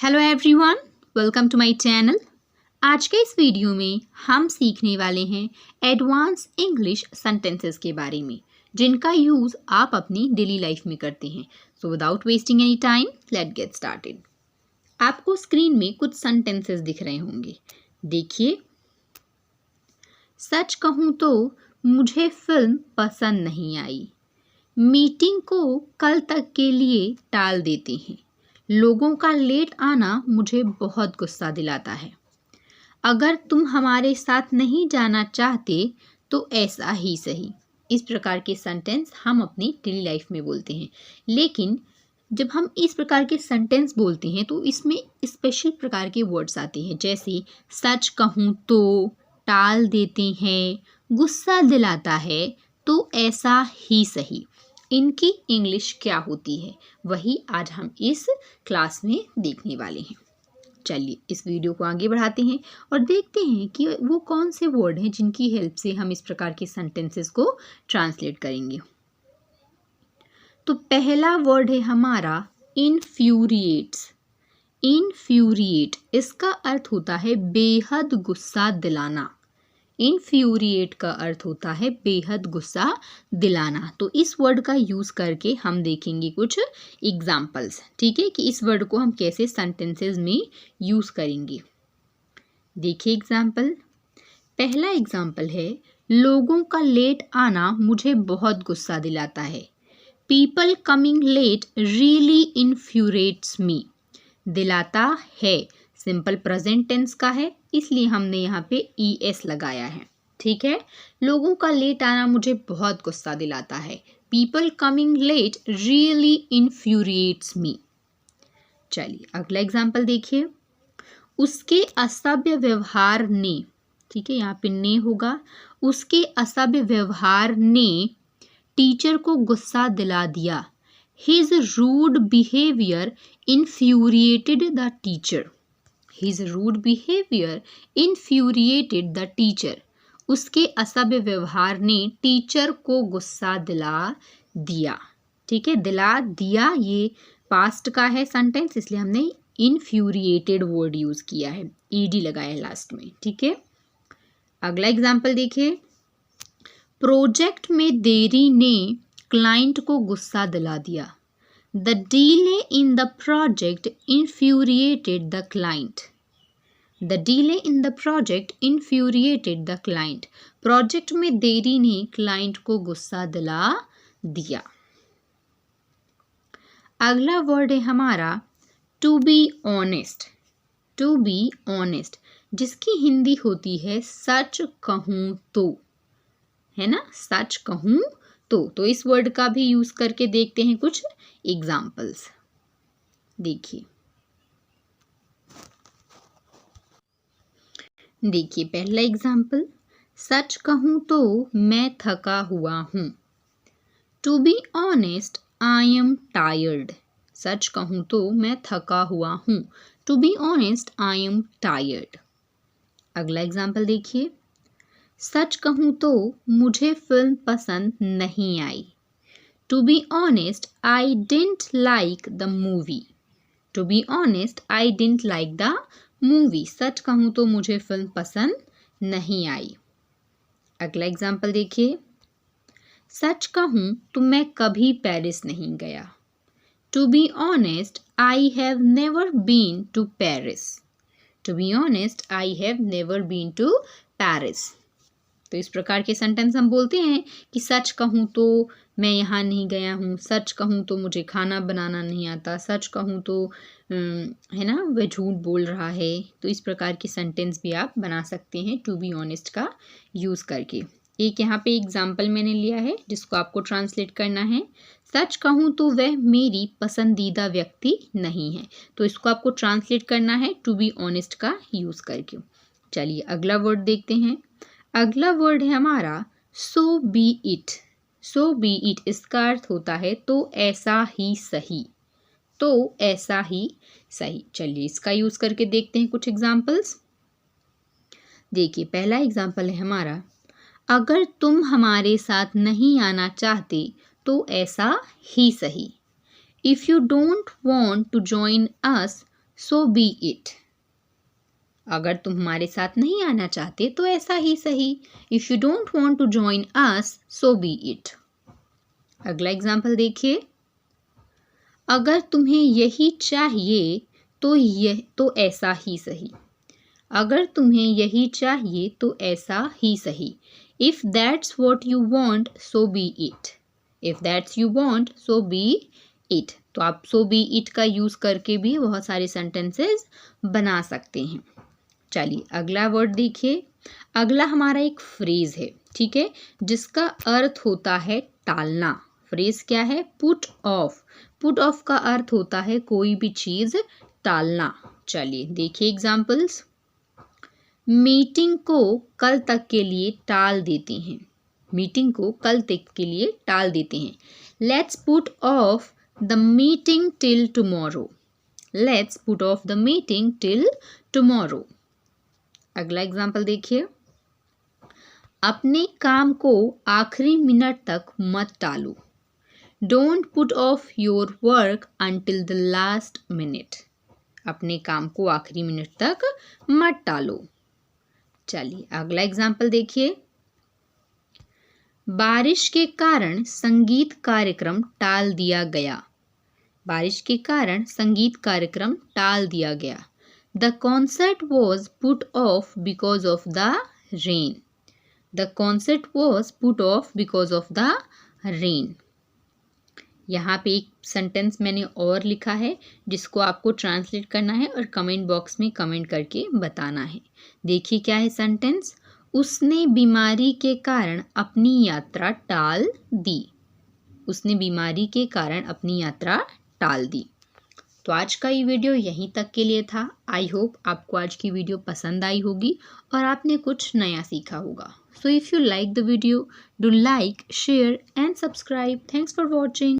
Hello everyone, welcome to my channel. आज के इस वीडियो में हम सीखने वाले हैं एडवांस इंग्लिश सेंटेंसेस के बारे में, जिनका यूज़ आप अपनी डेली लाइफ में करते हैं। So without wasting any time, let get started. आपको स्क्रीन में कुछ सेंटेंसेस दिख रहे होंगे। देखिए, सच कहूँ तो मुझे फिल्म पसंद नहीं आई। मीटिंग को कल तक के लिए टाल देते हैं। लोगों का लेट आना मुझे बहुत गुस्सा दिलाता है। अगर तुम हमारे साथ नहीं जाना चाहते तो ऐसा ही सही। इस प्रकार के सेंटेंस हम अपनी डेली लाइफ में बोलते हैं, लेकिन जब हम इस प्रकार के सेंटेंस बोलते हैं तो इसमें स्पेशल प्रकार के वर्ड्स आते हैं, जैसे सच कहूँ तो, टाल देते हैं, गुस्सा दिलाता है, तो ऐसा ही सही। इनकी इंग्लिश क्या होती है, वही आज हम इस क्लास में देखने वाले हैं। चलिए इस वीडियो को आगे बढ़ाते हैं और देखते हैं कि वो कौन से वर्ड हैं जिनकी हेल्प से हम इस प्रकार के सेंटेंसेस को ट्रांसलेट करेंगे। तो पहला वर्ड है हमारा इन्फ्यूरिएट्स। इन्फ्यूरिएट, इसका अर्थ होता है बेहद गुस्सा दिलाना। इन्फ्यूरिएट का अर्थ होता है बेहद गुस्सा दिलाना। तो इस वर्ड का यूज़ करके हम देखेंगे कुछ एग्जाम्पल्स, ठीक है, कि इस वर्ड को हम कैसे सेंटेंसेस में यूज़ करेंगे। देखिए एग्जाम्पल। पहला एग्जाम्पल है, लोगों का लेट आना मुझे बहुत गुस्सा दिलाता है। पीपल कमिंग लेट रियली इन्फ्यूरेट्स मी। दिलाता है सिंपल प्रेजेंट टेंस का है, इसलिए हमने यहाँ पे ES लगाया है, ठीक है। लोगों का लेट आना मुझे बहुत गुस्सा दिलाता है। पीपल कमिंग लेट रियली इन्फ्यूरिएट्स मी। चलिए अगला एग्जाम्पल देखिए। उसके असभ्य व्यवहार ने, ठीक है, यहाँ पे ने होगा। उसके असभ्य व्यवहार ने टीचर को गुस्सा दिला दिया। His rude behaviour infuriated the teacher. His rude behavior infuriated the teacher. उसके असभ्य व्यवहार ने टीचर को गुस्सा दिला दिया, ठीक है। दिला दिया ये पास्ट का है सेंटेंस, इसलिए हमने infuriated वर्ड यूज किया है, ED लगाया है लास्ट में, ठीक है। अगला एग्जाम्पल देखिए। प्रोजेक्ट में देरी ने क्लाइंट को गुस्सा दिला दिया। The delay in the project infuriated the client. The delay in the project infuriated the client. Project में देरी ने क्लाइंट को गुस्सा दिला दिया। अगला वर्ड है हमारा to be honest. To be honest, जिसकी हिंदी होती है सच कहूँ तो, है ना, सच कहूँ तो इस वर्ड का भी यूज करके देखते हैं कुछ एग्जाम्पल्स। देखिए पहला एग्जाम्पल, सच कहूँ तो मैं थका हुआ हूँ। To be honest I am tired. सच कहूँ तो मैं थका हुआ हूँ। To be honest I am tired. अगला एग्जाम्पल देखिए। सच कहूँ तो मुझे फिल्म पसंद नहीं आई। To be honest I didn't like the movie. To be honest I didn't like the movie. सच कहूँ तो मुझे फिल्म पसंद नहीं आई। अगला एग्जाम्पल देखिए। सच कहूँ तो मैं कभी पेरिस नहीं गया। To be honest I have never been to Paris. To be honest I have never been to Paris. तो इस प्रकार के सेंटेंस हम बोलते हैं कि सच कहूँ तो मैं यहाँ नहीं गया हूँ। सच कहूँ तो मुझे खाना बनाना नहीं आता। सच कहूँ तो है ना, वह झूठ बोल रहा है। तो इस प्रकार के सेंटेंस भी आप बना सकते हैं टू बी ऑनेस्ट का यूज़ करके। एक यहाँ पे एग्जाम्पल मैंने लिया है जिसको आपको ट्रांसलेट करना है। सच कहूँ तो वह मेरी पसंदीदा व्यक्ति नहीं है। तो इसको आपको ट्रांसलेट करना है टू बी ऑनेस्ट का यूज़ करके। चलिए अगला वर्ड देखते हैं। अगला वर्ड है हमारा so be it. So be it, इसका अर्थ होता है तो ऐसा ही सही। तो ऐसा ही सही। चलिए इसका यूज़ करके देखते हैं कुछ एग्जाम्पल्स। देखिए पहला एग्जाम्पल है हमारा, अगर तुम हमारे साथ नहीं आना चाहते तो ऐसा ही सही। If you don't want to join us so be it. अगर तुम हमारे साथ नहीं आना चाहते तो ऐसा ही सही। If you don't want to join us so be it. अगला एग्जाम्पल देखिए, अगर तुम्हें यही चाहिए तो ऐसा ही सही। अगर तुम्हें यही चाहिए तो ऐसा ही सही। If that's what you want so be it. If that's you want so be it. तो आप सो बी इट का यूज करके भी बहुत सारे सेंटेंसेस बना सकते हैं। चलिए अगला वर्ड देखिए। अगला हमारा एक फ्रेज है, ठीक है, जिसका अर्थ होता है टालना। फ्रेज क्या है? Put off. पुट ऑफ का अर्थ होता है कोई भी चीज टालना। चलिए देखिए एग्जाम्पल्स। मीटिंग को कल तक के लिए टाल देते हैं। मीटिंग को कल तक के लिए टाल देते हैं। Let's put off the meeting till tomorrow. Let's put off the meeting till tomorrow. अगला एग्जाम्पल देखिए, अपने काम को आखिरी मिनट तक मत टालो। Don't put off your work until the last minute. अपने काम को आखिरी मिनट तक मत टालो। चलिए अगला एग्जाम्पल देखिए, बारिश के कारण संगीत कार्यक्रम टाल दिया गया। बारिश के कारण संगीत कार्यक्रम टाल दिया गया। The concert was put off because of the rain. The concert was put off because of the rain. यहाँ पे एक सेंटेंस मैंने और लिखा है जिसको आपको ट्रांसलेट करना है और कमेंट बॉक्स में कमेंट करके बताना है। देखिए क्या है सेंटेंस। उसने बीमारी के कारण अपनी यात्रा टाल दी। उसने बीमारी के कारण अपनी यात्रा टाल दी। तो आज का ये वीडियो यहीं तक के लिए था। आई होप आपको आज की वीडियो पसंद आई होगी और आपने कुछ नया सीखा होगा। So if you like the video, do like, share and subscribe. Thanks for watching.